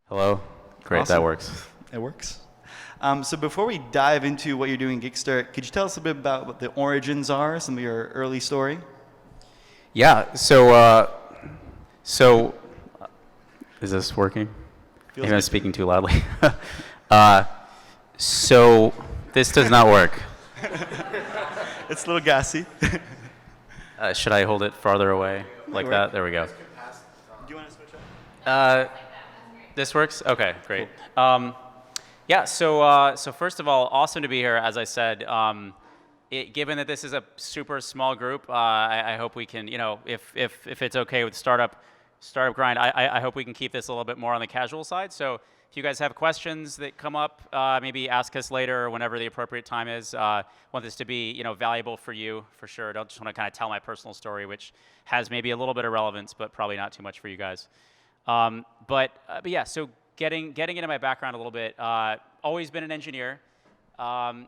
Hello? Great, Awesome. that works. It works. So before we dive into what you're doing in Gigster, could you tell us a bit about what the origins are, some of your early story? Yeah, so is this working? Feels Maybe I'm good. speaking too loudly. uh, so this does not work. It's a little gassy. Do Should I hold it farther away like work. that? There we go. you want to switch up? This works? Okay, great. Yeah, so first of all, awesome to be here. As I said, given that this is a super small group, I hope we can, if it's okay with startup grind, I hope we can keep this a little bit more on the casual side. So if you guys have questions that come up, maybe ask us later or whenever the appropriate time is. Want this to be, valuable for you for sure. Don't just want to kind of tell my personal story, which has maybe a little bit of relevance, but probably not too much for you guys. But yeah, so getting into my background a little bit. Always been an engineer, and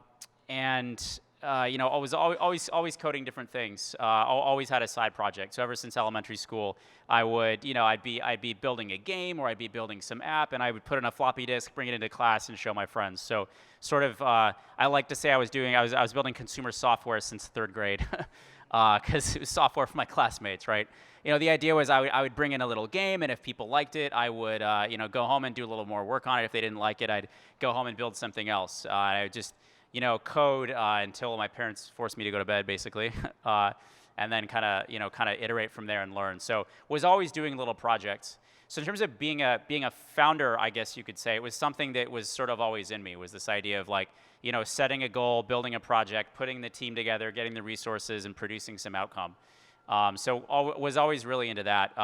always coding different things. Always had a side project. So ever since elementary school, I would, I'd be building a game or I'd be building some app, and I would put in a floppy disk, bring it into class, and show my friends. So sort of, I like to say I was building consumer software since third grade, because it was software for my classmates, right? The idea was I would bring in a little game, and if people liked it, I would, go home and do a little more work on it. If they didn't like it, I'd go home and build something else. I would just, code until my parents forced me to go to bed, basically, and then kind of iterate from there and learn. So was always doing little projects. So in terms of being a founder, I guess you could say, it was something that was sort of always in me, was this idea of like, setting a goal, building a project, putting the team together, getting the resources, and producing some outcome. So was always really into that.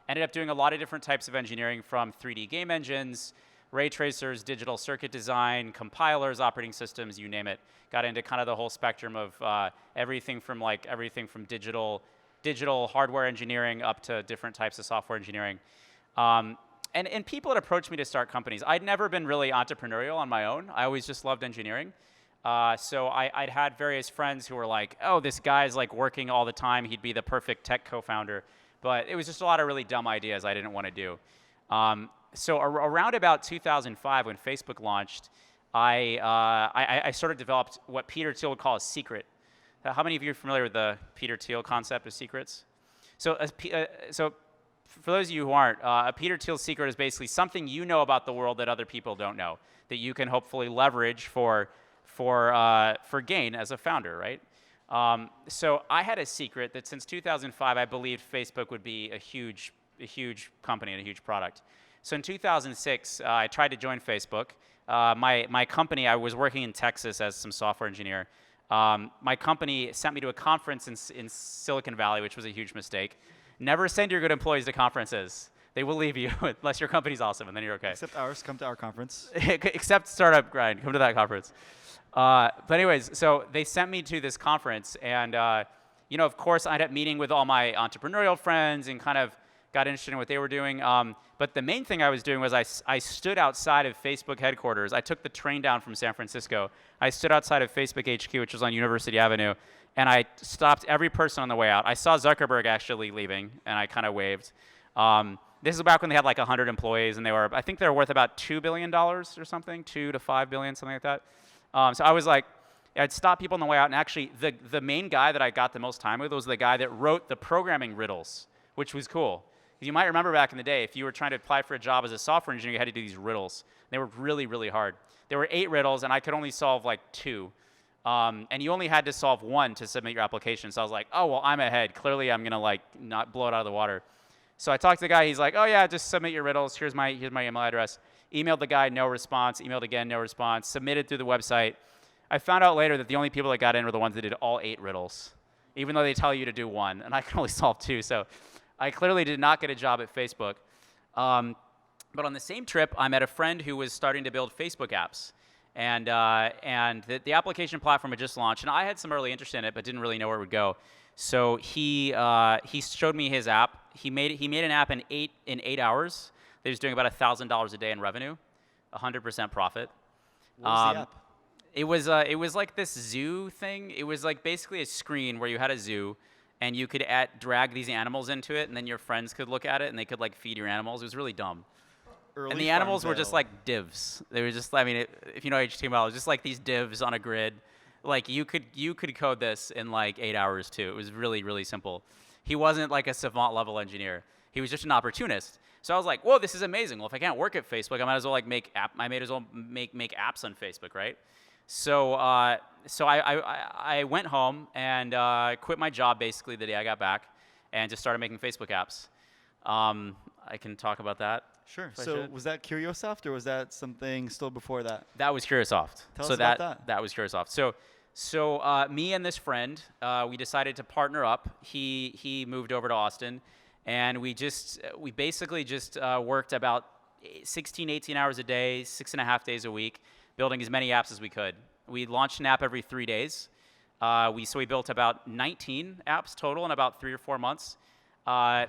Ended up doing a lot of different types of engineering, from 3D game engines, ray tracers, digital circuit design, compilers, operating systems, you name it. Got into kind of the whole spectrum of everything from digital hardware engineering up to different types of software engineering. And people had approached me to start companies. I'd never been really entrepreneurial on my own. I always just loved engineering. So I'd had various friends who were like, oh, this guy's like working all the time. He'd be the perfect tech co-founder. But it was just a lot of really dumb ideas I didn't want to do. So around about 2005, when Facebook launched, I sort of developed what Peter Thiel would call a secret. How many of you are familiar with the Peter Thiel concept of secrets? So for those of you who aren't, a Peter Thiel secret is basically something you know about the world that other people don't know, that you can hopefully leverage for gain as a founder, right? So I had a secret that since 2005, I believed Facebook would be a huge company and a huge product. So in 2006, I tried to join Facebook. My company, I was working in Texas as some software engineer. My company sent me to a conference in Silicon Valley, which was a huge mistake. Never send your good employees to conferences. They will leave you unless your company's awesome, and then you're okay. Except ours, come to our conference. Except Startup Grind, come to that conference. But anyways, so they sent me to this conference, and of course, I ended up meeting with all my entrepreneurial friends and kind of got interested in what they were doing. But the main thing I was doing was I stood outside of Facebook headquarters. I took the train down from San Francisco. I stood outside of Facebook HQ, which was on University Avenue, and I stopped every person on the way out. I saw Zuckerberg actually leaving, and I kind of waved. This is back when they had like 100 employees, and I think they were worth about $2 billion or something, $2 to $5 billion, something like that. So I was like, I'd stop people on the way out, and actually the main guy that I got the most time with was the guy that wrote the programming riddles, which was cool. You might remember back in the day, if you were trying to apply for a job as a software engineer, you had to do these riddles. They were really, really hard. There were 8 riddles, and I could only solve like 2. And you only had to solve 1 to submit your application. So I was like, oh, well, I'm ahead. Clearly, I'm going to like not blow it out of the water. So I talked to the guy. He's like, oh, yeah, just submit your riddles. Here's my email address. Emailed the guy, no response. Emailed again, no response. Submitted through the website. I found out later that the only people that got in were the ones that did all 8 riddles, even though they tell you to do 1. And I can only solve 2. So I clearly did not get a job at Facebook. But on the same trip, I met a friend who was starting to build Facebook apps. And the application platform had just launched. And I had some early interest in it, but didn't really know where it would go. So he showed me his app. He made an app in 8 hours. He was doing about $1,000 a day in revenue, 100% profit. What was the app? It was like this zoo thing. It was like basically a screen where you had a zoo, and you could drag these animals into it, and then your friends could look at it, and they could like feed your animals. It was really dumb. early And the animals were just Farmville. like divs. They were just, I mean, if you know HTML, it was just like these divs on a grid. Like you could code this in like 8 hours too. It was really, really simple. He wasn't like a savant level engineer. He was just an opportunist. So I was like, whoa, this is amazing. Well, if I can't work at Facebook, I might as well like I might as well make apps on Facebook, right? So I went home and quit my job basically the day I got back, and just started making Facebook apps. I can talk about that. Sure. if I So should. was that Curiosoft or was that something still before that? That was Curiosoft. Tell so us about that. That was Curiosoft. So me and this friend, we decided to partner up. He moved over to Austin, and we basically just worked about 16, 18 hours a day, 6.5 days a week, building as many apps as we could. We launched an app every 3 days. We built about 19 apps total in about 3 or 4 months. And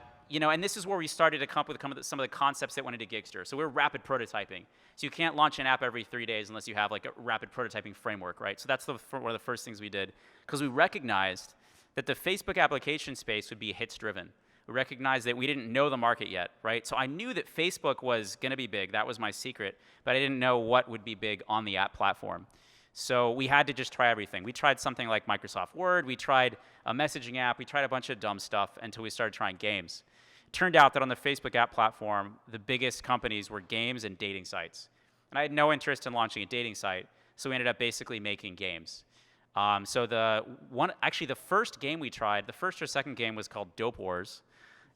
this is where we started to come up with some of the concepts that went into Gigster. So we're rapid prototyping. So you can't launch an app every 3 days unless you have like a rapid prototyping framework, right? So that's one of the first things we did, because we recognized that the Facebook application space would be hits driven. We recognized that we didn't know the market yet, right? So I knew that Facebook was going to be big. That was my secret. But I didn't know what would be big on the app platform. So we had to just try everything. We tried something like Microsoft Word. We tried a messaging app. We tried a bunch of dumb stuff until we started trying games. It turned out that on the Facebook app platform, the biggest companies were games and dating sites. And I had no interest in launching a dating site, so we ended up basically making games. Actually the first game we tried, the first or second game was called Dope Wars.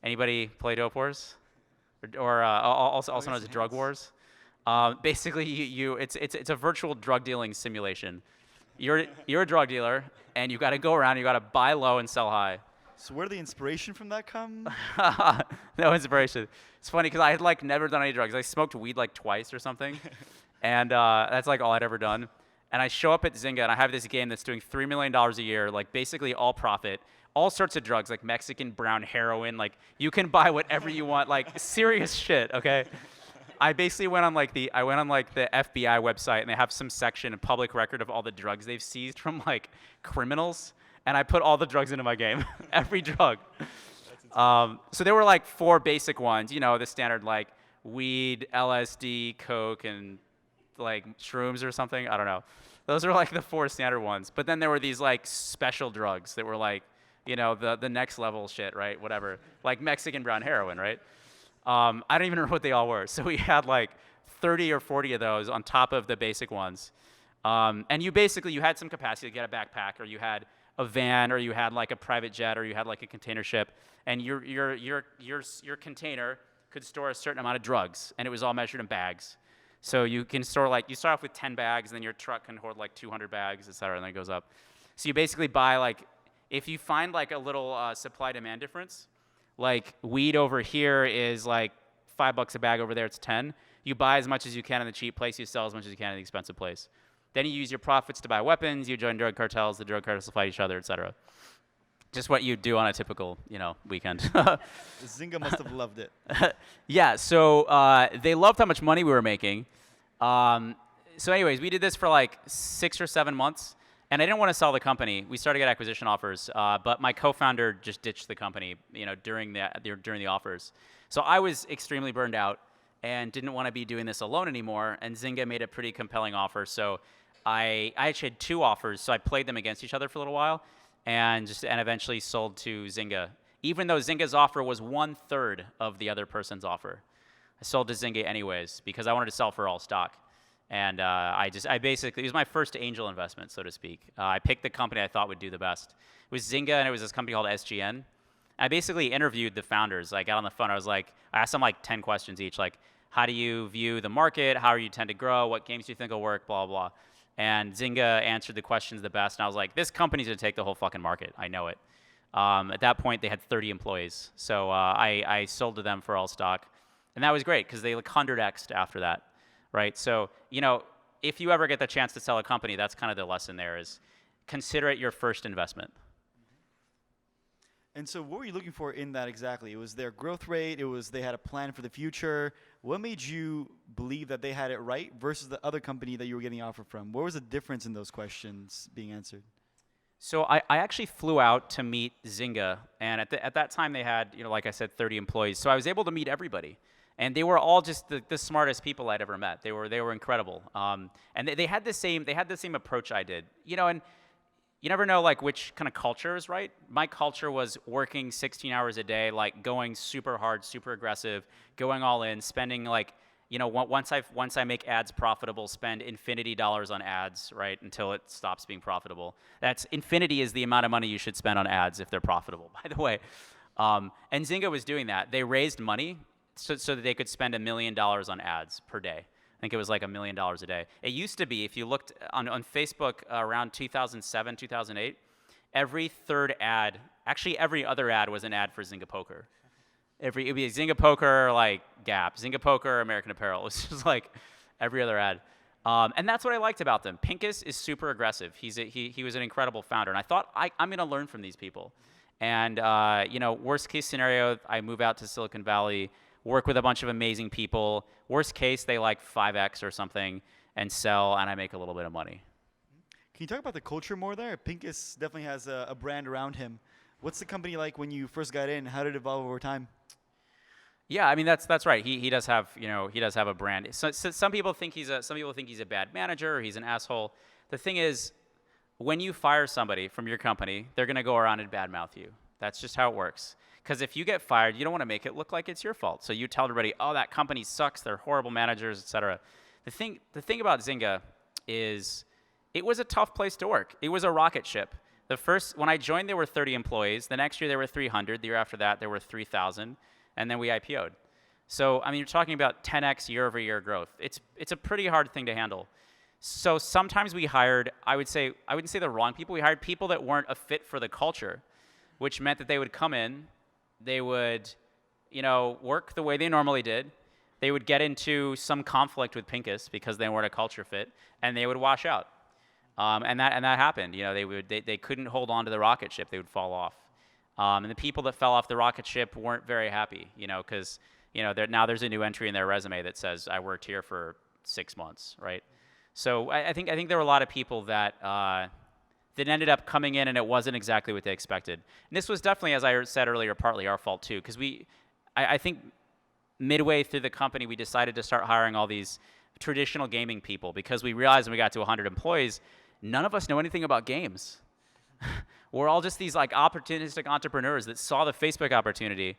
Anybody play Dope Wars? Or also known as Drug Wars? Basically, it's a virtual drug dealing simulation. You're a drug dealer, and you got to go around. You got to buy low and sell high. So where did the inspiration from that come? No inspiration. It's funny because I had like never done any drugs. I smoked weed like twice or something, and that's like all I'd ever done. And I show up at Zynga, and I have this game that's doing $3 million a year, like basically all profit, all sorts of drugs, like Mexican brown heroin. Like you can buy whatever you want, like serious shit. Okay. I basically went on like the FBI website, and they have some section, a public record of all the drugs they've seized from like criminals, and I put all the drugs into my game, every drug. So there were like 4 basic ones, the standard like weed, LSD, coke, and like shrooms or something. I don't know. Those are like the 4 standard ones. But then there were these like special drugs that were like, the next level shit, right? Whatever, like Mexican brown heroin, right? I don't even remember what they all were. So we had like 30 or 40 of those on top of the basic ones. And you had some capacity to get a backpack, or you had a van, or you had like a private jet, or you had like a container ship, and your container could store a certain amount of drugs, and it was all measured in bags. So you can store you start off with 10 bags, and then your truck can hold like 200 bags, et cetera, and then it goes up. So you basically buy if you find like a little supply-demand difference, like weed over here is like $5 a bag, over there it's 10. You buy as much as you can in the cheap place, you sell as much as you can in the expensive place. Then you use your profits to buy weapons, you join drug cartels, the drug cartels will fight each other, et cetera. Just what you do on a typical, weekend. Zynga must have loved it. Yeah, so they loved how much money we were making. So anyways, we did this for like 6 or 7 months, and I didn't want to sell the company. We started to get acquisition offers, but my co-founder just ditched the company, during the offers. So I was extremely burned out and didn't want to be doing this alone anymore, and Zynga made a pretty compelling offer. So I actually had 2 offers, so I played them against each other for a little while, and eventually sold to Zynga. Even though Zynga's offer was 1/3 of the other person's offer, I sold to Zynga anyways because I wanted to sell for all stock. And it was my first angel investment, so to speak. I picked the company I thought would do the best. It was Zynga, and it was this company called SGN. I basically interviewed the founders. I got on the phone. I asked them like 10 questions each, like, how do you view the market? How are you tend to grow? What games do you think will work? Blah, blah. And Zynga answered the questions the best. And I was like, this company's going to take the whole fucking market. I know it. At that point, they had 30 employees. So I sold to them for all stock. And that was great because they 100x'd after that, right? So, if you ever get the chance to sell a company, that's kind of the lesson there is consider it your first investment. And so what were you looking for in that exactly? It was their growth rate. It was they had a plan for the future. What made you believe that they had it right versus the other company that you were getting offered from? What was the difference in those questions being answered? So I actually flew out to meet Zynga, and at that time they had, like I said, 30 employees. So I was able to meet everybody. And they were all just the smartest people I'd ever met. They were incredible. And they had the same approach I did. And you never know like which kind of culture is right. My culture was working 16 hours a day, like going super hard, super aggressive, going all in, spending like, once I make ads profitable, spend infinity dollars on ads, right, until it stops being profitable. That's infinity is the amount of money you should spend on ads if they're profitable, by the way. And Zynga was doing that. They raised money so that they could spend $1 million on ads per day. I think it was like $1 million a day. It used to be, if you looked on Facebook around 2007, 2008, every third ad, actually every other ad was an ad for Zynga Poker. It'd be Zynga Poker, like Gap, Zynga Poker, American Apparel. It was just like every other ad. And that's what I liked about them. Pincus is super aggressive. He was an incredible founder. And I thought, I'm going to learn from these people. And, worst case scenario, I move out to Silicon Valley, work with a bunch of amazing people. Worst case, they like 5X or something and sell, and I make a little bit of money. Can you talk about the culture more there? Pincus definitely has a brand around him. What's the company like when you first got in? How did it evolve over time? Yeah, I mean that's right. He does have a brand. So some people think he's a bad manager or he's an asshole. The thing is, when you fire somebody from your company, they're gonna go around and badmouth you. That's just how it works. Because if you get fired, you don't want to make it look like it's your fault. So you tell everybody, oh, that company sucks. They're horrible managers, etc. The thing about Zynga is it was a tough place to work. It was a rocket ship. When I joined, there were 30 employees. The next year, there were 300. The year after that, there were 3,000. And then we IPO'd. So, I mean, you're talking about 10x year-over-year growth. It's a pretty hard thing to handle. So sometimes we hired, I wouldn't say the wrong people. We hired people that weren't a fit for the culture, which meant that they would come in, they would, work the way they normally did. They would get into some conflict with Pincus because they weren't a culture fit, and they would wash out. And that happened. They couldn't hold on to the rocket ship. They would fall off. And the people that fell off the rocket ship weren't very happy, because now there's a new entry in their resume that says I worked here for 6 months, right? So I think there were a lot of people that ended up coming in and it wasn't exactly what they expected. And this was definitely, as I said earlier, partly our fault too, because I think midway through the company we decided to start hiring all these traditional gaming people because we realized when we got to 100 employees, none of us know anything about games. We're all just these like opportunistic entrepreneurs that saw the Facebook opportunity.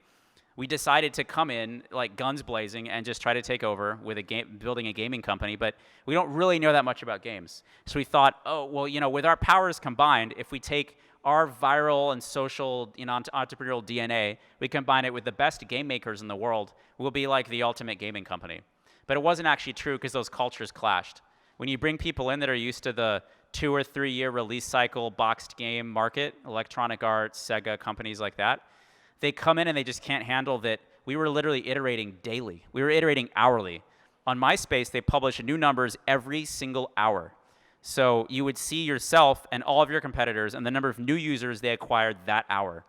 We decided to come in like guns blazing and just try to take over with building a gaming company, but we don't really know that much about games. So we thought, oh, well, with our powers combined, if we take our viral and social, entrepreneurial DNA, we combine it with the best game makers in the world, we'll be like the ultimate gaming company. But it wasn't actually true because those cultures clashed. When you bring people in that are used to the 2 or 3 year release cycle boxed game market, Electronic Arts, Sega, companies like that, they come in and they just can't handle that we were literally iterating daily. We were iterating hourly. On MySpace, they publish new numbers every single hour. So you would see yourself and all of your competitors and the number of new users they acquired that hour.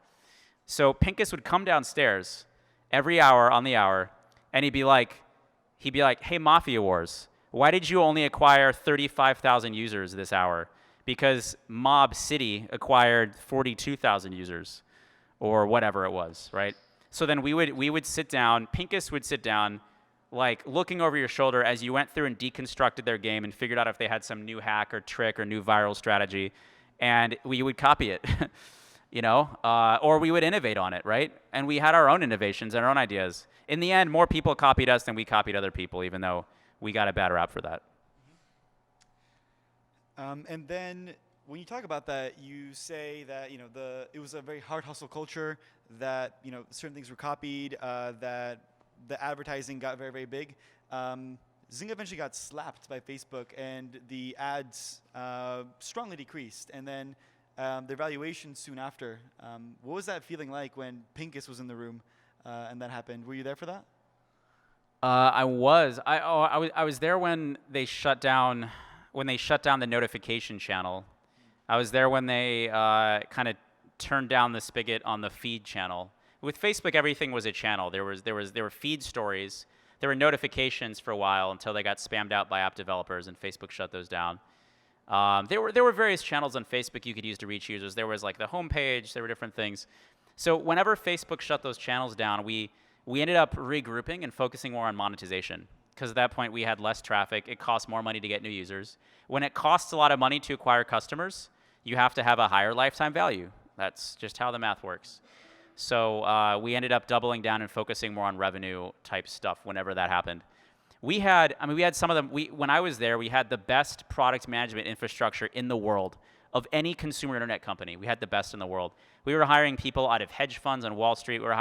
So Pincus would come downstairs every hour on the hour, and he'd be like, hey, Mafia Wars, why did you only acquire 35,000 users this hour? Because Mob City acquired 42,000 users, or whatever it was, right? So then we would sit down, Pincus would sit down, like looking over your shoulder as you went through and deconstructed their game and figured out if they had some new hack or trick or new viral strategy, and we would copy it, or we would innovate on it, right? And we had our own innovations and our own ideas. In the end, more people copied us than we copied other people, even though we got a bad rap for that. And then when you talk about that, you say that it was a very hard hustle culture, that certain things were copied, that the advertising got very, very big. Zynga eventually got slapped by Facebook, and the ads strongly decreased, and then their valuation soon after. What was that feeling like when Pincus was in the room and that happened? Were you there for that? I was there when they shut down the notification channel. I was there when they kind of turned down the spigot on the feed channel. With Facebook, everything was a channel. There were feed stories. There were notifications for a while until they got spammed out by app developers, and Facebook shut those down. There were various channels on Facebook you could use to reach users. There was like the homepage. There were different things. So whenever Facebook shut those channels down, we we ended up regrouping and focusing more on monetization. Because at that point, we had less traffic. It cost more money to get new users. When it costs a lot of money to acquire customers, you have to have a higher lifetime value. That's just how the math works. So we ended up doubling down and focusing more on revenue type stuff whenever that happened. We had some of them. When I was there, we had the best product management infrastructure in the world of any consumer internet company. We had the best in the world. We were hiring people out of hedge funds on Wall Street. We were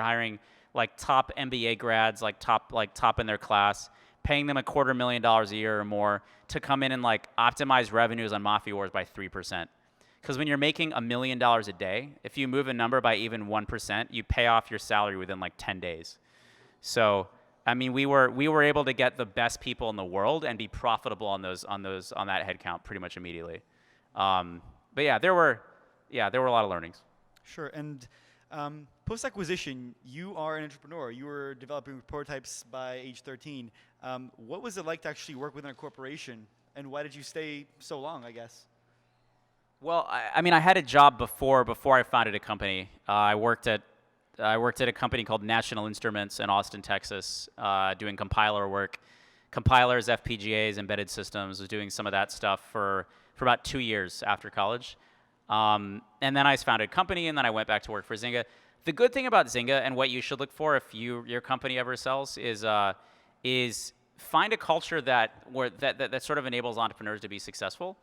hiring like top MBA grads, like top in their class, paying them $250,000 a year or more to come in and like optimize revenues on Mafia Wars by 3%. Because when you're making $1 million a day, if you move a number by even 1%, you pay off your salary within like 10 days. So, I mean, we were able to get the best people in the world and be profitable on that headcount pretty much immediately. But yeah, there were a lot of learnings. Sure. And post-acquisition, you are an entrepreneur. You were developing prototypes by age 13. What was it like to actually work within a corporation, and why did you stay so long, I guess? Well, I mean, I had a job before I founded a company. I worked at a company called National Instruments in Austin, Texas, doing compiler work, compilers, FPGAs, embedded systems. Was doing some of that stuff for about 2 years after college. And then I founded a company, and then I went back to work for Zynga. The good thing about Zynga, and what you should look for if your company ever sells, is find a culture that sort of enables entrepreneurs to be successful.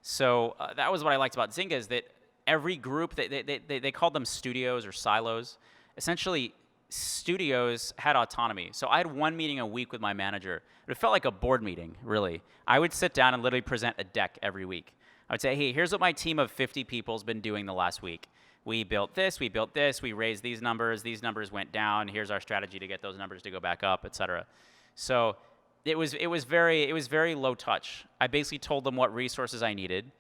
So that was what I liked about Zynga, is that every group, they called them studios or silos. Essentially, studios had autonomy. So I had one meeting a week with my manager. It felt like a board meeting, really. I would sit down and literally present a deck every week. I would say, hey, here's what my team of 50 people has been doing the last week. We built this, we raised these numbers went down, here's our strategy to get those numbers to go back up, et cetera. So it was very low touch. I basically told them what resources I needed.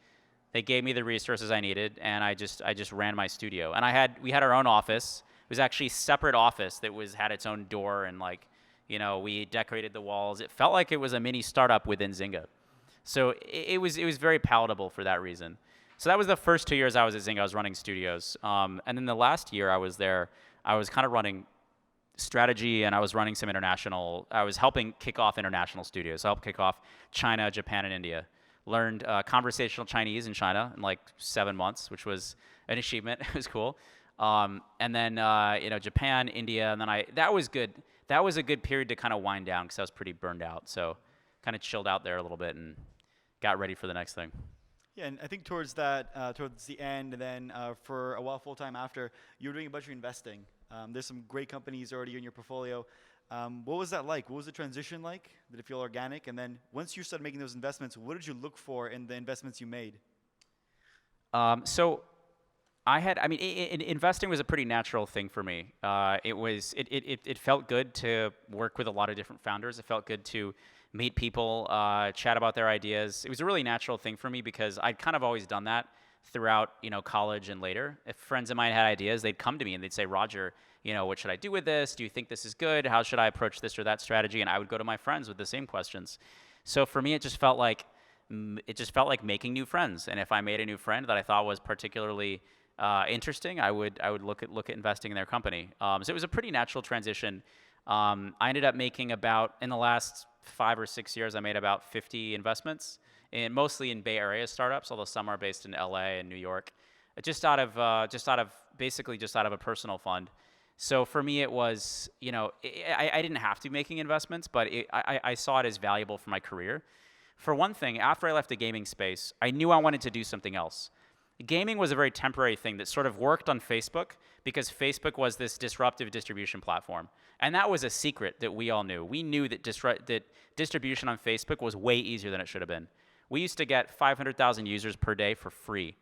They gave me the resources I needed, and I just ran my studio. And we had our own office. It was actually a separate office that had its own door, and we decorated the walls. It felt like it was a mini startup within Zynga. So it was very palatable for that reason. So that was the first 2 years I was at Zynga. I was running studios. And then the last year I was there, I was kind of running strategy, and I was running some international. I was helping kick off international studios. I helped kick off China, Japan, and India. Learned conversational Chinese in China in like 7 months, which was an achievement. It was cool. And then Japan, India, and then that was good. That was a good period to kind of wind down because I was pretty burned out. So kind of chilled out there a little bit and got ready for the next thing. Yeah, and I think towards the end, and then for a while full time after, you were doing a bunch of investing. There's some great companies already in your portfolio. What was that like? What was the transition like? Did it feel organic? And then once you started making those investments, what did you look for in the investments you made? So investing was a pretty natural thing for me. It felt good to work with a lot of different founders. It felt good to meet people, chat about their ideas. It was a really natural thing for me because I'd kind of always done that throughout, college and later. If friends of mine had ideas, they'd come to me and they'd say, Roger, what should I do with this? Do you think this is good? How should I approach this or that strategy? And I would go to my friends with the same questions. So for me, it just felt like making new friends. And if I made a new friend that I thought was particularly interesting, I would look at investing in their company. So it was a pretty natural transition. I ended up making in the last 5 or 6 years, I made about 50 investments, mostly in Bay Area startups, although some are based in LA and New York, just out of a personal fund. So for me, it was, I didn't have to be making investments, but I saw it as valuable for my career. For one thing, after I left the gaming space, I knew I wanted to do something else. Gaming was a very temporary thing that sort of worked on Facebook because Facebook was this disruptive distribution platform. And that was a secret that we all knew. We knew that distribution on Facebook was way easier than it should have been. We used to get 500,000 users per day for free.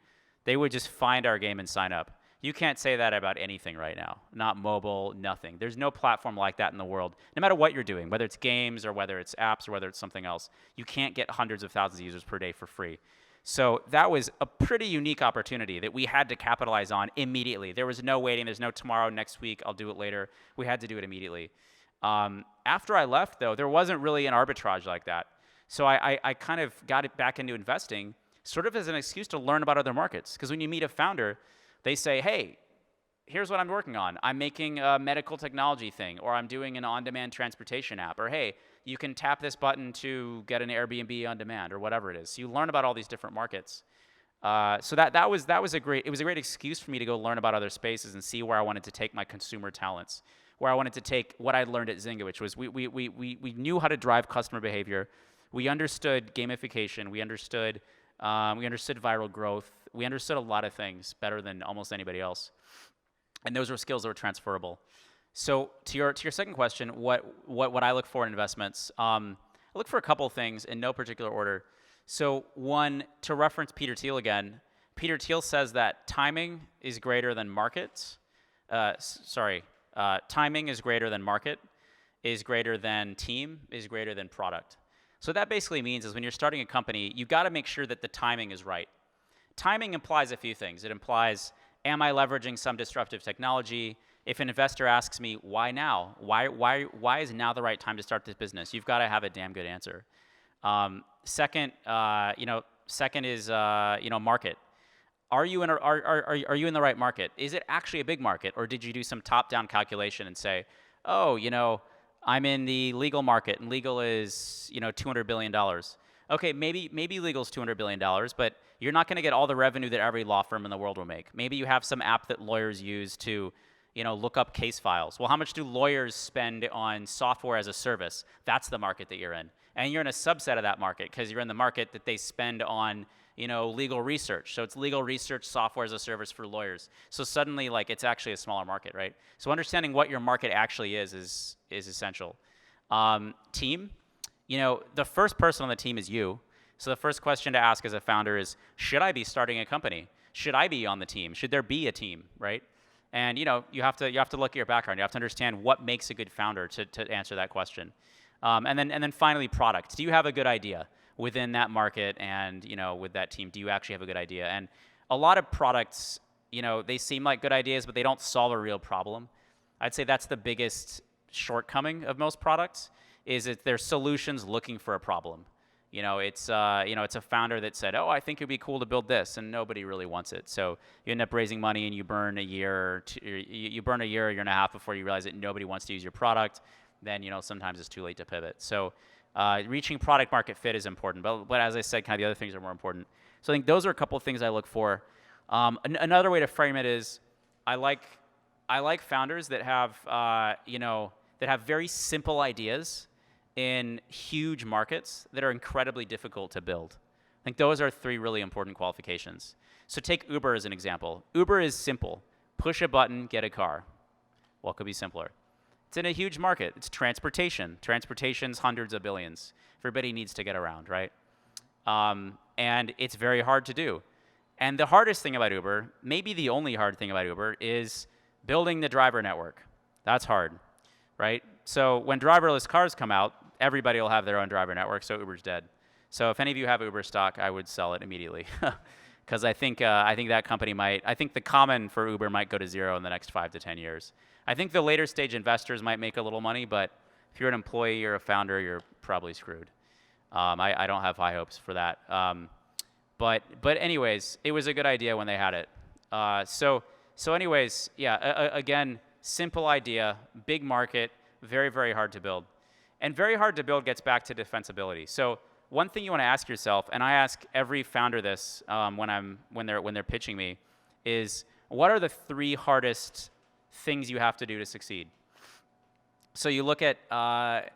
They would just find our game and sign up. You can't say that about anything right now. Not mobile, nothing. There's no platform like that in the world. No matter what you're doing, whether it's games or whether it's apps or whether it's something else, you can't get hundreds of thousands of users per day for free. So that was a pretty unique opportunity that we had to capitalize on immediately. There was no waiting. There's no tomorrow, next week, I'll do it later. We had to do it immediately. After I left, though, there wasn't really an arbitrage like that. So I kind of got it back into investing sort of as an excuse to learn about other markets. Because when you meet a founder, they say, hey, here's what I'm working on. I'm making a medical technology thing, or I'm doing an on-demand transportation app, or hey, you can tap this button to get an Airbnb on demand, or whatever it is. So you learn about all these different markets. So that was a great excuse for me to go learn about other spaces and see where I wanted to take my consumer talents, where I wanted to take what I learned at Zynga, which was we knew how to drive customer behavior, we understood gamification, we understood viral growth, we understood a lot of things better than almost anybody else, and those were skills that were transferable. So to your second question, what I look for in investments, I look for a couple things in no particular order. So one, to reference Peter Thiel again, Peter Thiel says that timing is greater than market. Timing is greater than market, is greater than team, is greater than product. So that basically means is when you're starting a company, you got to make sure that the timing is right. Timing implies a few things. It implies, am I leveraging some disruptive technology? If an investor asks me, why now? Why is now the right time to start this business? You've got to have a damn good answer. Second is market. Are you in the right market? Is it actually a big market, or did you do some top-down calculation and say, oh, I'm in the legal market, and legal is $200 billion. Okay, maybe legal's $200 billion, but you're not going to get all the revenue that every law firm in the world will make. Maybe you have some app that lawyers use to look up case files. Well, how much do lawyers spend on software as a service? That's the market that you're in. And you're in a subset of that market because you're in the market that they spend on, legal research. So it's legal research software as a service for lawyers. So suddenly, it's actually a smaller market, right? So understanding what your market actually is essential. Team, the first person on the team is you. So the first question to ask as a founder is, should I be starting a company? Should I be on the team? Should there be a team, right? And you have to look at your background. You have to understand what makes a good founder to answer that question. And then finally, product. Do you have a good idea within that market and with that team? Do you actually have a good idea? And a lot of products, they seem like good ideas, but they don't solve a real problem. I'd say that's the biggest shortcoming of most products is that they're solutions looking for a problem. It's a founder that said, oh, I think it'd be cool to build this, and nobody really wants it. So you end up raising money and you burn a year, you burn a year and a half before you realize that nobody wants to use your product. Then sometimes it's too late to pivot. So reaching product market fit is important, but as I said, kind of the other things are more important. So I think those are a couple of things I look for. Another way to frame it is I like founders that have very simple ideas in huge markets that are incredibly difficult to build. I think those are three really important qualifications. So take Uber as an example. Uber is simple. Push a button, get a car. What could be simpler? It's in a huge market. It's transportation. Transportation's hundreds of billions. Everybody needs to get around, right? And it's very hard to do. And the hardest thing about Uber, maybe the only hard thing about Uber, is building the driver network. That's hard, right? So when driverless cars come out, everybody will have their own driver network, so Uber's dead. So if any of you have Uber stock, I would sell it immediately. Because I think that company I think the common for Uber might go to zero in the next 5 to 10 years. I think the later stage investors might make a little money, but if you're an employee or a founder, you're probably screwed. I don't have high hopes for that. But anyways, it was a good idea when they had it. So anyways, yeah, again, simple idea, big market, very, very hard to build. And very hard to build gets back to defensibility. So one thing you want to ask yourself, and I ask every founder this when they're pitching me, is what are the 3 hardest things you have to do to succeed? So you look at, I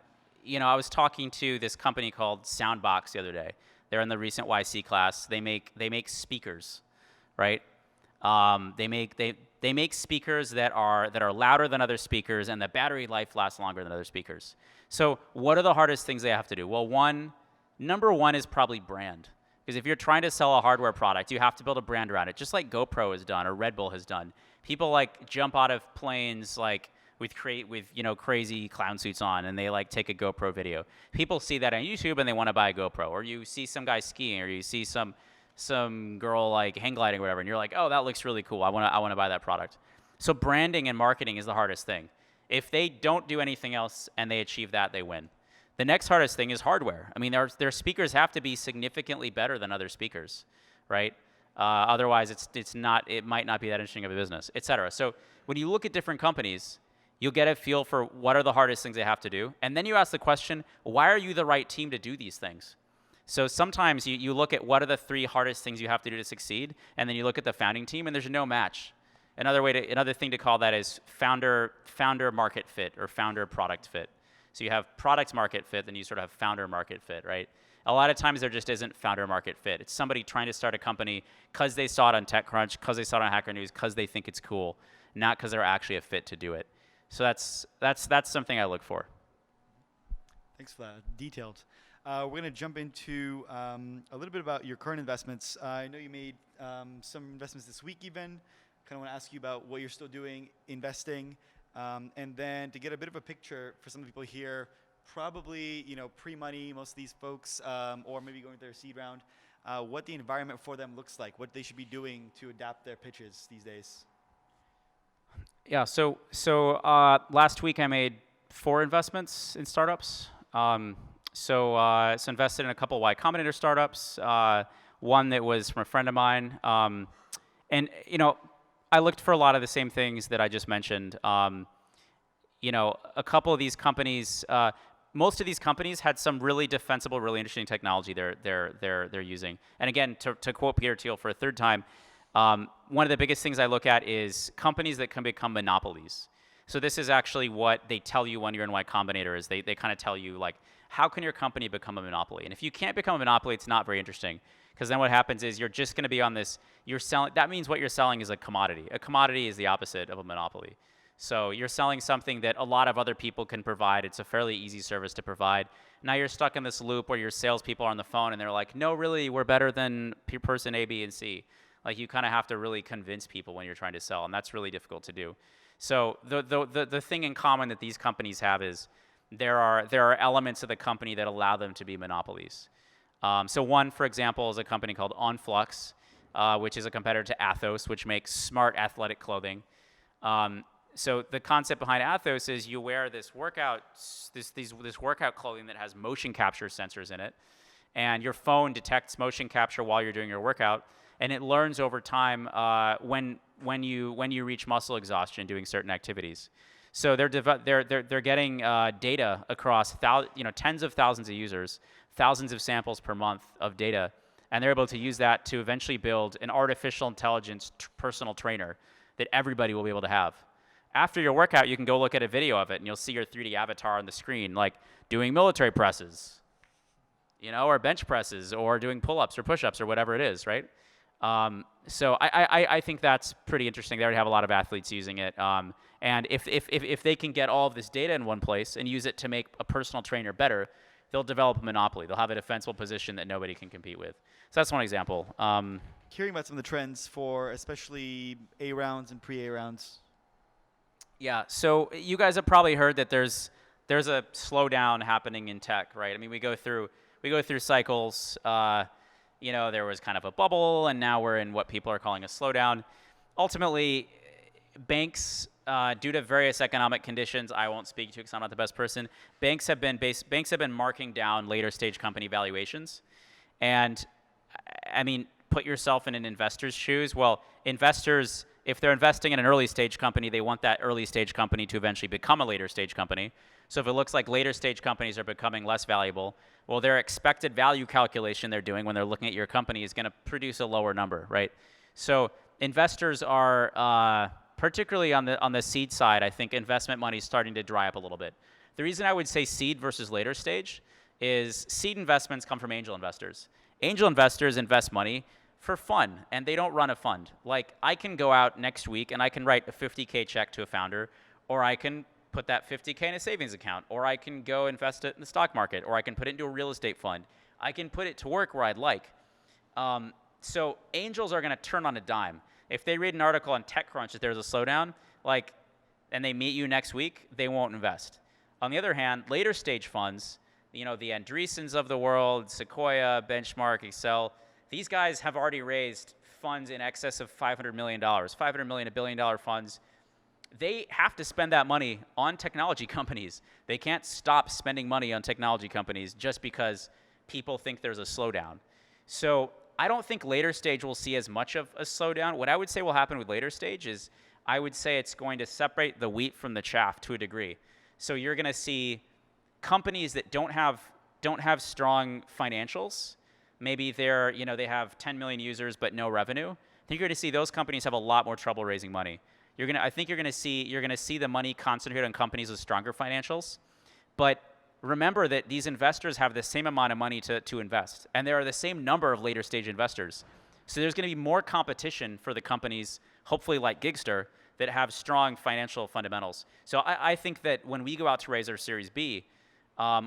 was talking to this company called Soundbox the other day. They're in the recent YC class. They make speakers, right? They make speakers that are louder than other speakers, and the battery life lasts longer than other speakers. So what are the hardest things they have to do? Well, number one is probably brand. Because if you're trying to sell a hardware product, you have to build a brand around it, just like GoPro has done or Red Bull has done. People jump out of planes with crazy clown suits on, and they take a GoPro video. People see that on YouTube and they want to buy a GoPro. Or you see some guy skiing, or you see some girl hang gliding or whatever, and you're like, oh, that looks really cool. I want to buy that product. So branding and marketing is the hardest thing. If they don't do anything else and they achieve that, they win. The next hardest thing is hardware. I mean, their speakers have to be significantly better than other speakers, right? Otherwise, it might not be that interesting of a business, et cetera. So when you look at different companies, you'll get a feel for what are the hardest things they have to do. And then you ask the question, why are you the right team to do these things? So sometimes you look at what are the 3 hardest things you have to do to succeed, and then you look at the founding team, and there's no match. Another thing to call that is founder market fit or founder product fit. So you have product market fit, then you sort of have founder market fit, right? A lot of times there just isn't founder market fit. It's somebody trying to start a company because they saw it on TechCrunch, because they saw it on Hacker News, because they think it's cool, not because they're actually a fit to do it. So that's something I look for. Thanks for that. Detailed. We're going to jump into a little bit about your current investments. I know you made some investments this week even. Kind of want to ask you about what you're still doing, investing, and then to get a bit of a picture for some people here, probably pre-money, most of these folks, or maybe going through their seed round, what the environment for them looks like, what they should be doing to adapt their pitches these days. Yeah, so last week I made 4 investments in startups. So invested in a couple Y Combinator startups, one that was from a friend of mine. And I looked for a lot of the same things that I just mentioned. A couple of these companies, most of these companies had some really defensible, really interesting technology they're using. And again, to quote Peter Thiel for a third time, one of the biggest things I look at is companies that can become monopolies. So this is actually what they tell you when you're in Y Combinator is they kind of tell you, like, how can your company become a monopoly? And if you can't become a monopoly, it's not very interesting, because then what happens is you're just going to be on this, that means what you're selling is a commodity. A commodity is the opposite of a monopoly. So you're selling something that a lot of other people can provide. It's a fairly easy service to provide. Now you're stuck in this loop where your salespeople are on the phone and they're like, no, really, we're better than person A, B, and C. Like, you kind of have to really convince people when you're trying to sell, and that's really difficult to do. So the thing in common that these companies have is there are elements of the company that allow them to be monopolies. So one, for example, is a company called OnFlux, which is a competitor to Athos, which makes smart athletic clothing. So the concept behind Athos is you wear this workout clothing that has motion capture sensors in it, and your phone detects motion capture while you're doing your workout, and it learns over time when you reach muscle exhaustion doing certain activities. So they're getting data across tens of thousands of users, thousands of samples per month of data, and they're able to use that to eventually build an artificial intelligence personal trainer that everybody will be able to have. After your workout, you can go look at a video of it, and you'll see your 3D avatar on the screen, like doing military presses, or bench presses, or doing pull-ups or push-ups or whatever it is, right? So I think that's pretty interesting. They already have a lot of athletes using it. And if they can get all of this data in one place and use it to make a personal trainer better, they'll develop a monopoly. They'll have a defensible position that nobody can compete with. So that's one example. Hearing about some of the trends for especially A rounds and pre-A rounds. Yeah, so you guys have probably heard that there's a slowdown happening in tech, right? I mean, we go through cycles. There was kind of a bubble, and now we're in what people are calling a slowdown. Ultimately, banks, due to various economic conditions, I won't speak to because I'm not the best person. Banks have been marking down later stage company valuations, and I mean, put yourself in an investor's shoes. Well, investors, if they're investing in an early stage company, they want that early stage company to eventually become a later stage company. So if it looks like later stage companies are becoming less valuable, well, their expected value calculation they're doing when they're looking at your company is going to produce a lower number, right? So investors are, particularly on the seed side, I think investment money is starting to dry up a little bit. The reason I would say seed versus later stage is seed investments come from angel investors. Angel investors invest money for fun, and they don't run a fund. Like, I can go out next week and I can write a $50K check to a founder, or I can put that $50K in a savings account, or I can go invest it in the stock market, or I can put it into a real estate fund. I can put it to work where I'd like. So angels are going to turn on a dime. If they read an article on TechCrunch that there's a slowdown, and they meet you next week, they won't invest. On the other hand, later stage funds, the Andreessens of the world, Sequoia, Benchmark, Excel, these guys have already raised funds in excess of $500 million, $500 million, $1 billion funds. They have to spend that money on technology companies. They can't stop spending money on technology companies just because people think there's a slowdown. So I don't think later stage will see as much of a slowdown. What I would say will happen with later stage is I would say it's going to separate the wheat from the chaff to a degree. So you're going to see companies that don't have strong financials. Maybe they have 10 million users but no revenue. I think you're going to see those companies have a lot more trouble raising money. I think you're going to see the money concentrated on companies with stronger financials. But remember that these investors have the same amount of money to invest, and there are the same number of later stage investors. So there's going to be more competition for the companies, hopefully like Gigster, that have strong financial fundamentals. So I think that when we go out to raise our Series B,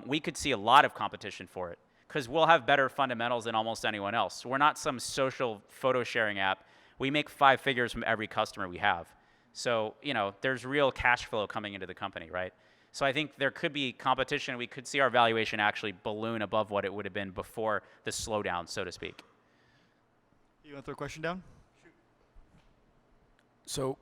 we could see a lot of competition for it because we'll have better fundamentals than almost anyone else. We're not some social photo sharing app. We make 5 figures from every customer we have. So, there's real cash flow coming into the company, right? So I think there could be competition. We could see our valuation actually balloon above what it would have been before the slowdown, so to speak. You want to throw a question down? So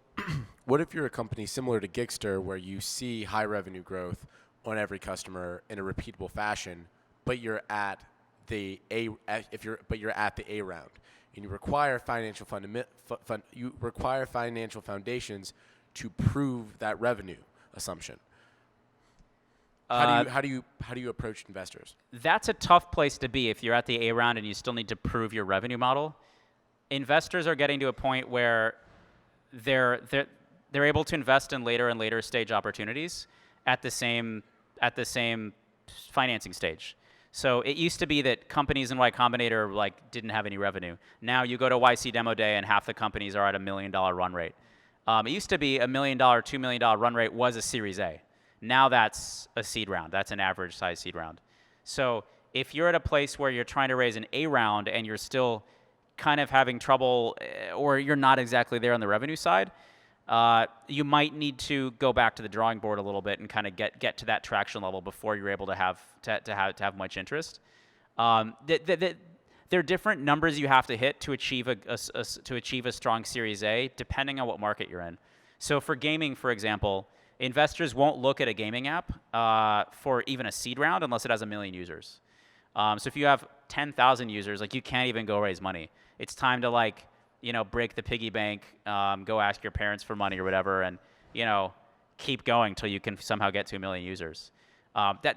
what if you're a company similar to Gigster where you see high revenue growth on every customer in a repeatable fashion, but you're at the A round and you require financial foundations to prove that revenue assumption? How do you approach investors? That's a tough place to be if you're at the A round and you still need to prove your revenue model. Investors are getting to a point where they're able to invest in later and later stage opportunities at the same financing stage. So it used to be that companies in Y Combinator didn't have any revenue. Now you go to YC Demo Day and half the companies are at $1 million run rate. It used to be $1 million, $2 million run rate was a Series A. Now that's a seed round. That's an average size seed round. So if you're at a place where you're trying to raise an A round and you're still kind of having trouble or you're not exactly there on the revenue side, you might need to go back to the drawing board a little bit and kind of get to that traction level before you're able to have much interest. There are different numbers you have to hit to achieve a strong Series A, depending on what market you're in. So for gaming, for example, investors won't look at a gaming app for even a seed round unless it has 1 million users. So if you have 10,000 users, you can't even go raise money. It's time to break the piggy bank, go ask your parents for money or whatever, and keep going till you can somehow get to 1 million users.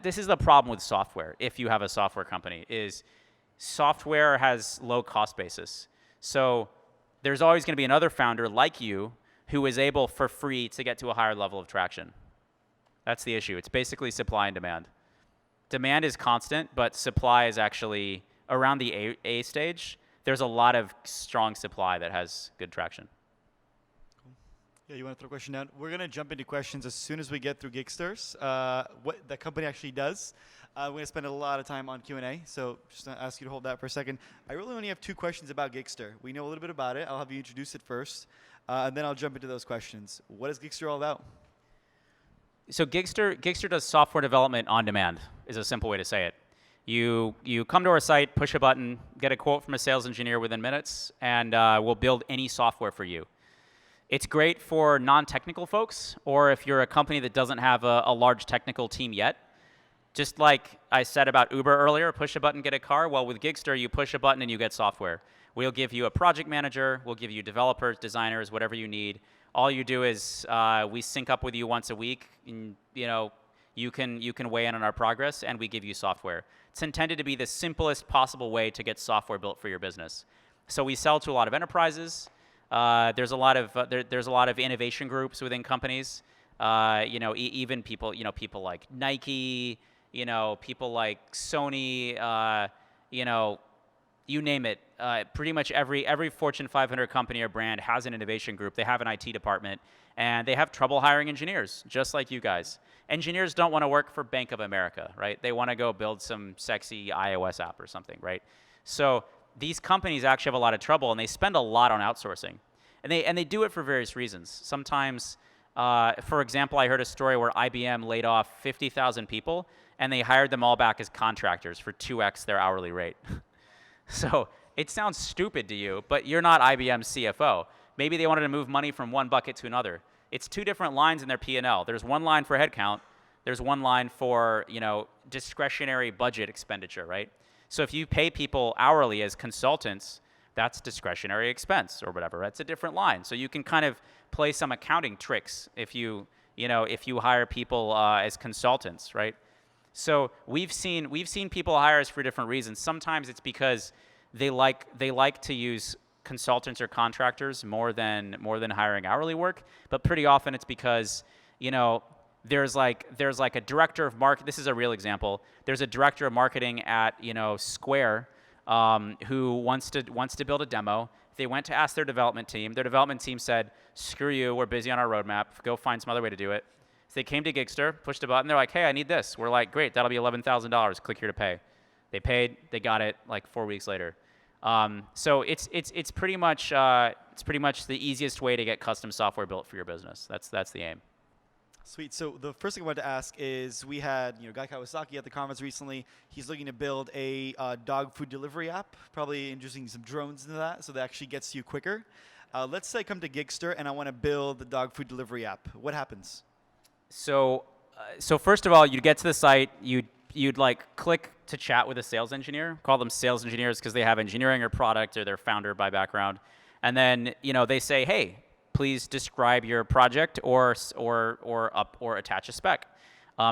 This is the problem with software. If you have a software company, is software has low cost basis. So there's always going to be another founder like you who is able for free to get to a higher level of traction. That's the issue. It's basically supply and demand. Demand is constant, but supply is actually around the A stage. There's a lot of strong supply that has good traction. Cool. Yeah, you want to throw a question down? We're going to jump into questions as soon as we get through Gigsters, what the company actually does. We're going to spend a lot of time on Q&A, so just going to ask you to hold that for a second. I really only have 2 questions about Gigster. We know a little bit about it. I'll have you introduce it first, and then I'll jump into those questions. What is Gigster all about? So Gigster does software development on demand, is a simple way to say it. You come to our site, push a button, get a quote from a sales engineer within minutes, and we'll build any software for you. It's great for non-technical folks, or if you're a company that doesn't have a large technical team yet. Just like I said about Uber earlier, push a button, get a car. Well, with Gigster, you push a button and you get software. We'll give you a project manager. We'll give you developers, designers, whatever you need. All you do is we sync up with you once a week, and you can weigh in on our progress, and we give you software. It's intended to be the simplest possible way to get software built for your business. So we sell to a lot of enterprises. There's a lot of innovation groups within companies. Even people like Nike. People like Sony, you name it. Pretty much every Fortune 500 company or brand has an innovation group. They have an IT department, and they have trouble hiring engineers, just like you guys. Engineers don't want to work for Bank of America, right? They want to go build some sexy iOS app or something, right? So these companies actually have a lot of trouble, and they spend a lot on outsourcing. And they do it for various reasons. Sometimes, for example, I heard a story where IBM laid off 50,000 people, and they hired them all back as contractors for 2x their hourly rate. So it sounds stupid to you, but you're not IBM's CFO. Maybe they wanted to move money from one bucket to another. It's 2 different lines in their P&L. There's one line for headcount. There's one line for discretionary budget expenditure, right? So if you pay people hourly as consultants, that's discretionary expense or whatever. That's a different line. So you can kind of play some accounting tricks if you hire people as consultants, right? So we've seen people hire us for different reasons. Sometimes it's because they like to use consultants or contractors more than hiring hourly work. But pretty often it's because there's like a director of market. This is a real example. There's a director of marketing at Square who wants to build a demo. They went to ask their development team. Their development team said, "Screw you. We're busy on our roadmap. Go find some other way to do it." So they came to Gigster, pushed a button. They're like, "Hey, I need this." We're like, "Great. That'll be $11,000. Click here to pay." They paid. They got it like 4 weeks later. So it's pretty much the easiest way to get custom software built for your business. That's the aim. Sweet. So the first thing I wanted to ask is we had Guy Kawasaki at the conference recently. He's looking to build a dog food delivery app, probably introducing some drones into that so that actually gets you quicker. Let's say I come to Gigster and I want to build the dog food delivery app. What happens? So first of all, you'd get to the site. You'd like click to chat with a sales engineer. Call them sales engineers because they have engineering or product or they're founder by background. And then they say, "Hey, please describe your project or attach a spec."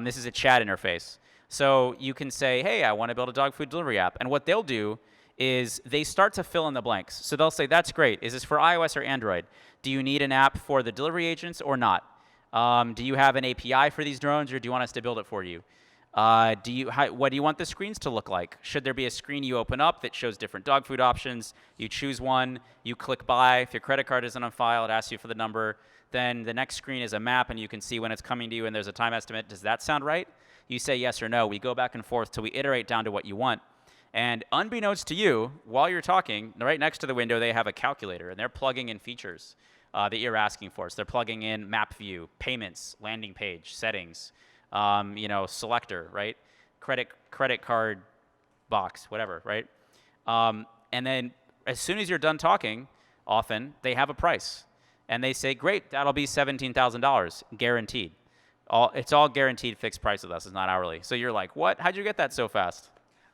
This is a chat interface. So you can say, "Hey, I want to build a dog food delivery app." And what they'll do is they start to fill in the blanks. So they'll say, "That's great. Is this for iOS or Android? Do you need an app for the delivery agents or not? Do you have an API for these drones or do you want us to build it for you? What do you want the screens to look like? Should there be a screen you open up that shows different dog food options? You choose one, you click buy. If your credit card isn't on file, it asks you for the number. Then the next screen is a map and you can see when it's coming to you and there's a time estimate. Does that sound right?" You say yes or no. We go back and forth till we iterate down to what you want. And unbeknownst to you, while you're talking, right next to the window, they have a calculator and they're plugging in features that you're asking for. So they're plugging in map view, payments, landing page, settings, selector, right? Credit card box, whatever, right? And then as soon as you're done talking, often they have a price. And they say, "Great, that'll be $17,000, guaranteed." It's all guaranteed fixed price with us. It's not hourly. So you're like, "What? How'd you get that so fast?"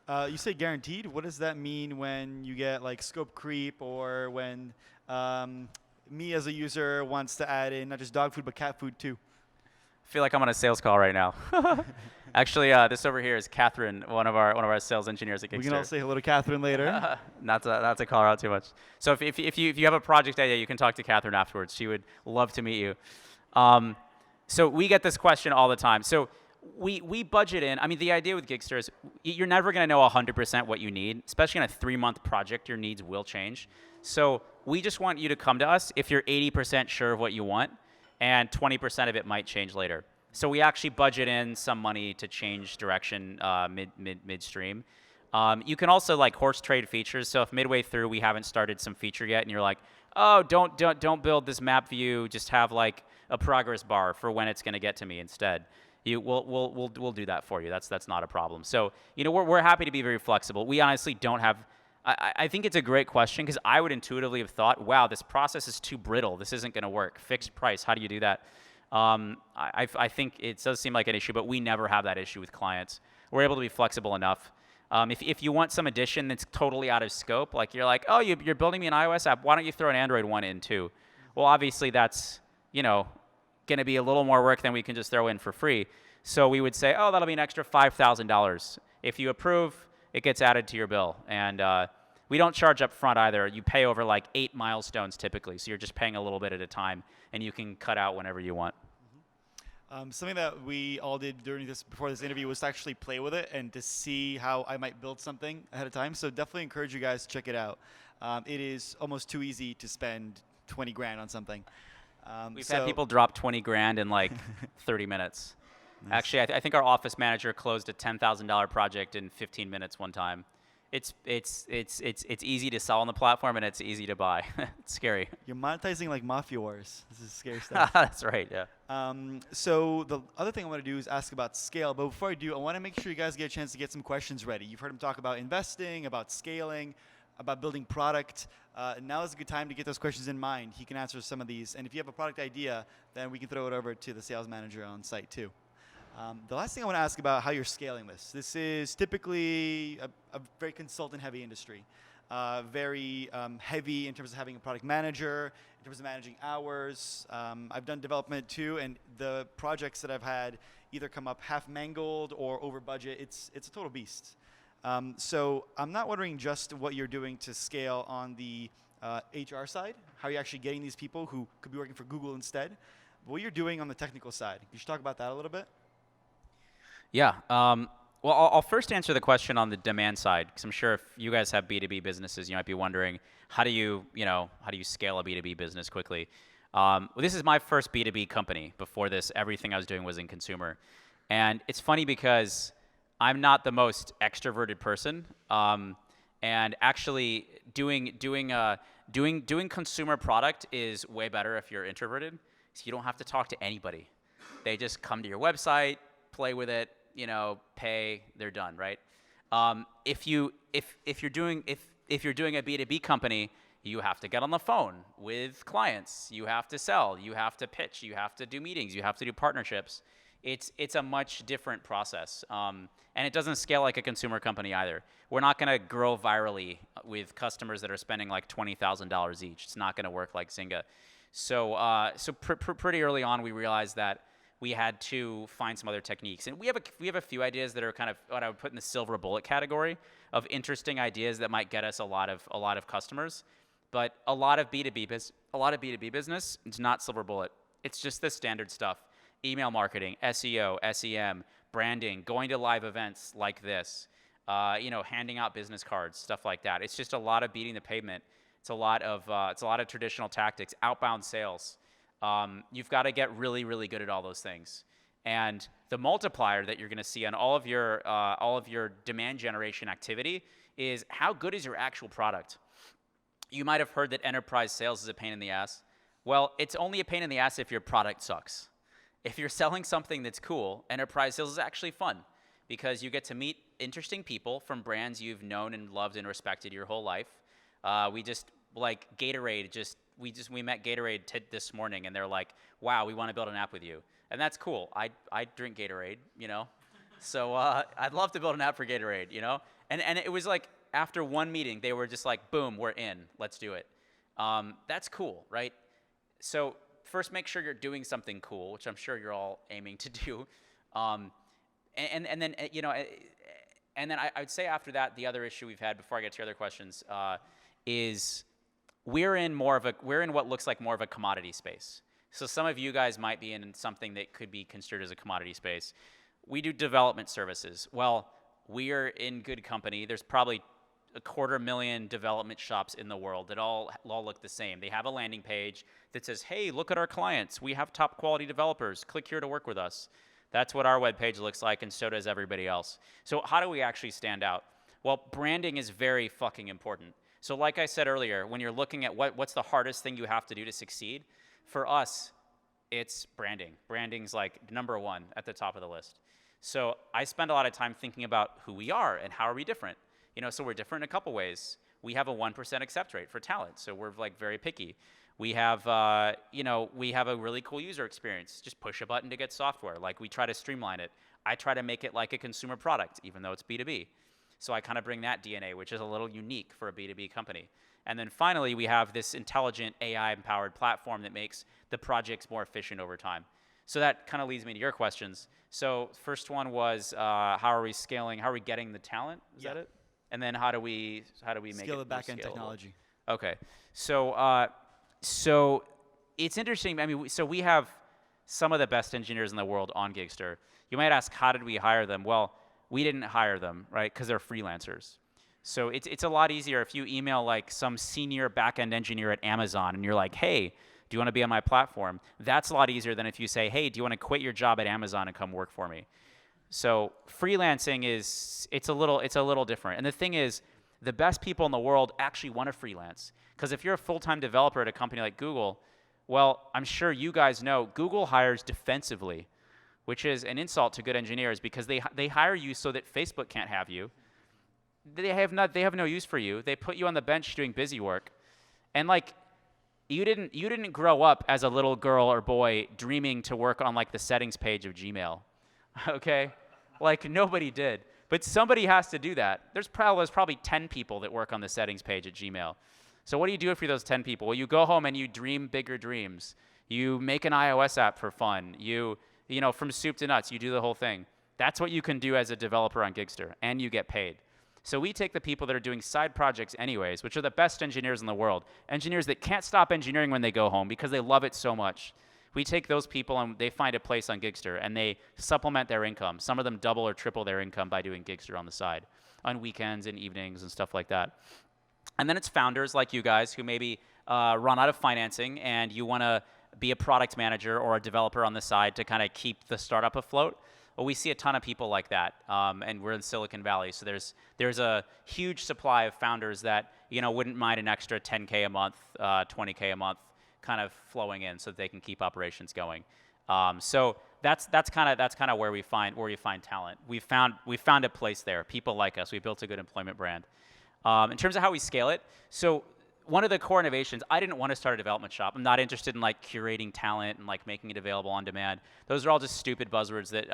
You say guaranteed. What does that mean when you get like scope creep or when me as a user wants to add in not just dog food but cat food too? I feel like I'm on a sales call right now. Actually, this over here is Catherine, one of our sales engineers at Gigster. We can all say hello to Catherine later. Not to call her out too much. So if you have a project idea, you can talk to Catherine afterwards. She would love to meet you. So we get this question all the time. So we budget in. I mean, the idea with Gigster is you're never going to know 100% what you need, especially in a 3-month project. Your needs will change. So we just want you to come to us if you're 80% sure of what you want, and 20% of it might change later. So we actually budget in some money to change direction midstream. You can also like horse trade features. So if midway through we haven't started some feature yet, and you're like, "Oh, don't build this map view. Just have like a progress bar for when it's going to get to me instead." We'll do that for you. That's not a problem. So we're happy to be very flexible. We honestly don't have. I think it's a great question because I would intuitively have thought, "Wow, this process is too brittle. This isn't going to work. Fixed price. How do you do that?" I think it does seem like an issue, but we never have that issue with clients. We're able to be flexible enough. If you want some addition that's totally out of scope, like you're like, "Oh, you're building me an iOS app. Why don't you throw an Android one in too?" Well, obviously that's going to be a little more work than we can just throw in for free. So we would say, "Oh, that'll be an extra $5,000. If you approve, it gets added to your bill." And we don't charge up front either. You pay over like 8 milestones typically. So you're just paying a little bit at a time, and you can cut out whenever you want. Something that we all did before this interview was to actually play with it and to see how I might build something ahead of time. So definitely encourage you guys to check it out. It is almost too easy to spend 20 grand on something. We've had people drop 20 grand in like 30 minutes. Nice. Actually, I think our office manager closed a $10,000 project in 15 minutes one time. It's easy to sell on the platform and it's easy to buy. It's scary. You're monetizing like Mafia Wars. This is scary stuff. That's right, yeah. So the other thing I want to do is ask about scale. But before I do, I want to make sure you guys get a chance to get some questions ready. You've heard him talk about investing, about scaling, about building product. Now is a good time to get those questions in mind. He can answer some of these. And if you have a product idea, then we can throw it over to the sales manager on site too. The last thing I want to ask about how you're scaling this. This is typically a very consultant-heavy industry, very heavy in terms of having a product manager, in terms of managing hours. I've done development too, and the projects that I've had either come up half mangled or over budget. It's a total beast. So I'm not wondering just what you're doing to scale on the HR side, how you're actually getting these people who could be working for Google instead, but what you're doing on the technical side. Could you talk about that a little bit? Yeah. Well, I'll first answer the question on the demand side, because I'm sure if you guys have B2B businesses, you might be wondering how do you scale a B2B business quickly. Well, this is my first B2B company. Before this, everything I was doing was in consumer, and it's funny because I'm not the most extroverted person, and actually doing consumer product is way better if you're introverted, so you don't have to talk to anybody. They just come to your website, play with it, pay, they're done, right? If you're doing a B2B company, you have to get on the phone with clients, you have to sell, you have to pitch, you have to do meetings, you have to do partnerships. It's a much different process, and it doesn't scale like a consumer company either. We're not going to grow virally with customers that are spending like $20,000 each. It's not going to work like Zynga. So pretty early on, we realized that we had to find some other techniques, and we have a few ideas that are kind of what I would put in the silver bullet category of interesting ideas that might get us a lot of customers. But a lot of B2B business, it's not silver bullet. It's just the standard stuff: email marketing, SEO, SEM, branding, going to live events like this, handing out business cards, stuff like that. It's just a lot of beating the pavement. It's a lot of traditional tactics, outbound sales. You've got to get really, really good at all those things. And the multiplier that you're going to see on all of your demand generation activity is how good is your actual product. You might have heard that enterprise sales is a pain in the ass. Well, it's only a pain in the ass if your product sucks. If you're selling something that's cool, enterprise sales is actually fun because you get to meet interesting people from brands you've known and loved and respected your whole life. We just, like Gatorade, we met Gatorade this morning, and they're like, wow, we want to build an app with you. And that's cool. I drink Gatorade, So I'd love to build an app for Gatorade, And it was like, after one meeting, they were just like, boom, we're in. Let's do it. That's cool, right? So first, make sure you're doing something cool, which I'm sure you're all aiming to do. And then, and then I would say after that, the other issue we've had before I get to your other questions is we're in what looks like more of a commodity space. So some of you guys might be in something that could be considered as a commodity space. We do development services. Well, we are in good company. There's probably 250,000 development shops in the world that all look the same. They have a landing page that says, hey, look at our clients. We have top quality developers. Click here to work with us. That's what our webpage looks like, and so does everybody else. So how do we actually stand out? Well, branding is very fucking important. So like I said earlier, when you're looking at what's the hardest thing you have to do to succeed, for us, it's branding. Branding's like number one at the top of the list. So I spend a lot of time thinking about who we are and how are we different. So we're different in a couple ways. We have a 1% accept rate for talent, so we're like very picky. We have, we have a really cool user experience. Just push a button to get software. Like, we try to streamline it. I try to make it like a consumer product, even though it's B2B. So I kind of bring that DNA, which is a little unique for a B2B company. And then finally, we have this intelligent AI-empowered platform that makes the projects more efficient over time. So that kind of leads me to your questions. So first one was, how are we scaling? How are we getting the talent? Is that it? And then how do we make scale it the backend scalable? technology? Okay, so it's interesting. I mean, so we have some of the best engineers in the world on Gigster. You might ask, how did we hire them? Well, we didn't hire them, right? Because they're freelancers. So it's a lot easier if you email like some senior backend engineer at Amazon and you're like, hey, do you want to be on my platform? That's a lot easier than if you say, hey, do you want to quit your job at Amazon and come work for me? So freelancing it's a little different. And the thing is, the best people in the world actually want to freelance. Because if you're a full-time developer at a company like Google, well, I'm sure you guys know Google hires defensively, which is an insult to good engineers because they hire you so that Facebook can't have you. They have no use for you. They put you on the bench doing busy work. And like, you didn't grow up as a little girl or boy dreaming to work on like the settings page of Gmail. Okay, like nobody did. But somebody has to do that. There's probably 10 people that work on the settings page at Gmail. So what do you do for those 10 people? Well, you go home and you dream bigger dreams. You make an iOS app for fun. You know, from soup to nuts, you do the whole thing. That's what you can do as a developer on Gigster, and you get paid. So we take the people that are doing side projects anyways, which are the best engineers in the world, engineers that can't stop engineering when they go home because they love it so much. We take those people and they find a place on Gigster and they supplement their income. Some of them double or triple their income by doing Gigster on the side, on weekends and evenings and stuff like that. And then it's founders like you guys who maybe run out of financing and you want to be a product manager or a developer on the side to kind of keep the startup afloat. Well, we see a ton of people like that, and we're in Silicon Valley, so there's a huge supply of founders that wouldn't mind an extra 10K a month, 20K a month, kind of flowing in so that they can keep operations going. So that's kind of where we find talent. We found a place there. People like us. We built a good employment brand. In terms of how we scale it, so one of the core innovations, I didn't want to start a development shop. I'm not interested in like curating talent and like making it available on demand. Those are all just stupid buzzwords that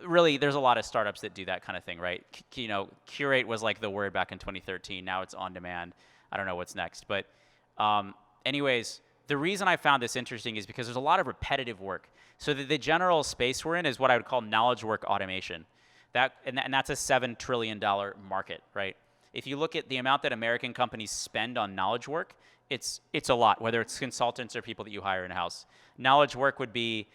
really there's a lot of startups that do that kind of thing, right? Curate was like the word back in 2013. Now it's on demand. I don't know what's next, but anyways, the reason I found this interesting is because there's a lot of repetitive work. So the general space we're in is what I would call knowledge work automation. And that's a $7 trillion market, right? If you look at the amount that American companies spend on knowledge work, it's a lot, whether it's consultants or people that you hire in-house. Knowledge work would be,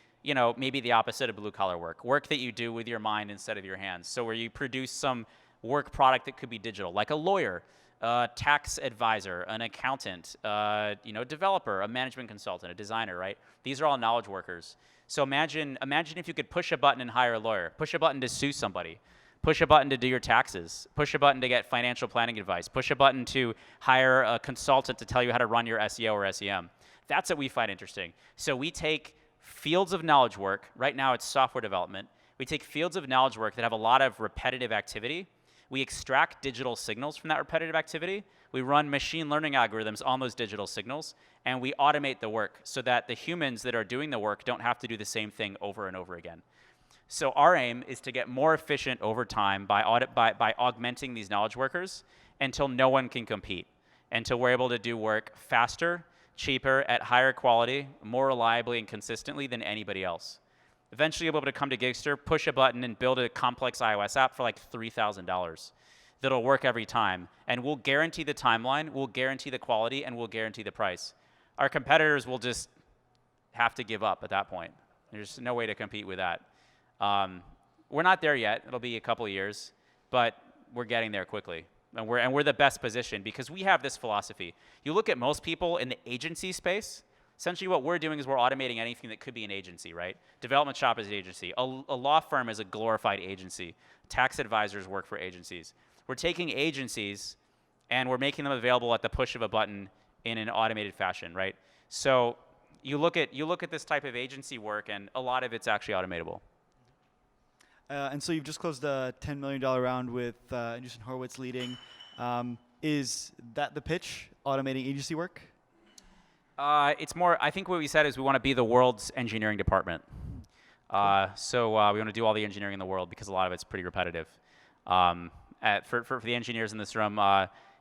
maybe the opposite of blue-collar work that you do with your mind instead of your hands. So where you produce some work product that could be digital, like a lawyer, a tax advisor, an accountant, developer, a management consultant, a designer, right? These are all knowledge workers. So imagine if you could push a button and hire a lawyer, push a button to sue somebody, push a button to do your taxes, push a button to get financial planning advice, push a button to hire a consultant to tell you how to run your SEO or SEM. That's what we find interesting. So we take fields of knowledge work, right now it's software development, we take fields of knowledge work that have a lot of repetitive activity, we extract digital signals from that repetitive activity, we run machine learning algorithms on those digital signals, and we automate the work so that the humans that are doing the work don't have to do the same thing over and over again. So our aim is to get more efficient over time by augmenting these knowledge workers until no one can compete, until we're able to do work faster, cheaper, at higher quality, more reliably and consistently than anybody else. Eventually you'll be able to come to Gigster, push a button, and build a complex iOS app for like $3,000 that'll work every time. And we'll guarantee the timeline, we'll guarantee the quality, and we'll guarantee the price. Our competitors will just have to give up at that point. There's no way to compete with that. We're not there yet. It'll be a couple of years, but we're getting there quickly. And we're the best positioned because we have this philosophy. You look at most people in the agency space, essentially what we're doing is we're automating anything that could be an agency, right? Development shop is an agency. A law firm is a glorified agency. Tax advisors work for agencies. We're taking agencies and we're making them available at the push of a button in an automated fashion, right? So you look at this type of agency work and a lot of it's actually automatable. And so you've just closed a $10 million round with Andreessen Horowitz leading. Is that the pitch, automating agency work? It's more, I think what we said is we want to be the world's engineering department. So we want to do all the engineering in the world because a lot of it's pretty repetitive. For the engineers in this room,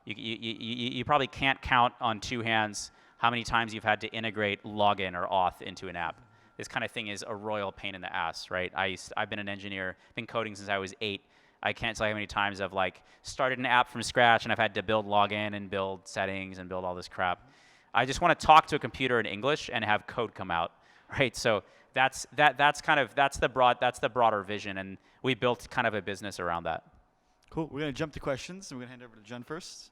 you probably can't count on two hands how many times you've had to integrate login or auth into an app. This kind of thing is a royal pain in the ass, right? I've been an engineer, been coding since I was 8. I can't tell you how many times I've like started an app from scratch and I've had to build login and build settings and build all this crap. I just want to talk to a computer in English and have code come out, right? So that's the broader vision, and we built kind of a business around that. Cool. We're gonna jump to questions. We're gonna hand over to Jen first.